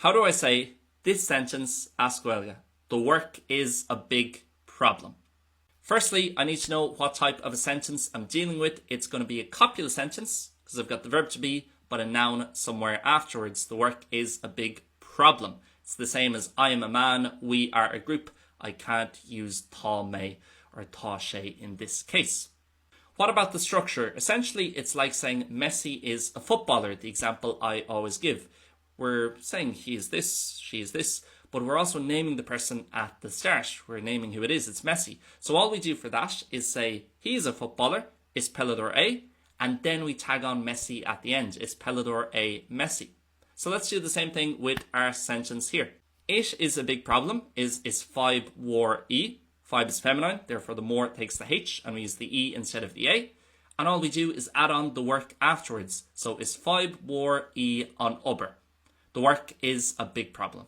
How do I say this sentence as Gaeilge? The work is a big problem. Firstly, I need to know what type of a sentence I'm dealing with. It's going to be a copula sentence because I've got the verb to be, but a noun somewhere afterwards. The work is a big problem. It's the same as I am a man, we are a group. I can't use tá mé or tá sé in this case. What about the structure? Essentially, it's like saying Messi is a footballer, the example I always give. We're saying he is this, she is this, but we're also naming the person at the start. We're naming who it is, it's Messi. So all we do for that is say, he is a footballer, is pelador é, and then we tag on Messi at the end, is pelador é Messi. So let's do the same thing with our sentence here. It is a big problem, is fáib mhór í. Fáib is feminine, therefore the more takes the H, and we use the E instead of the A. And all we do is add on the work afterwards. So is fáib mhór í an obair. The work is a big problem.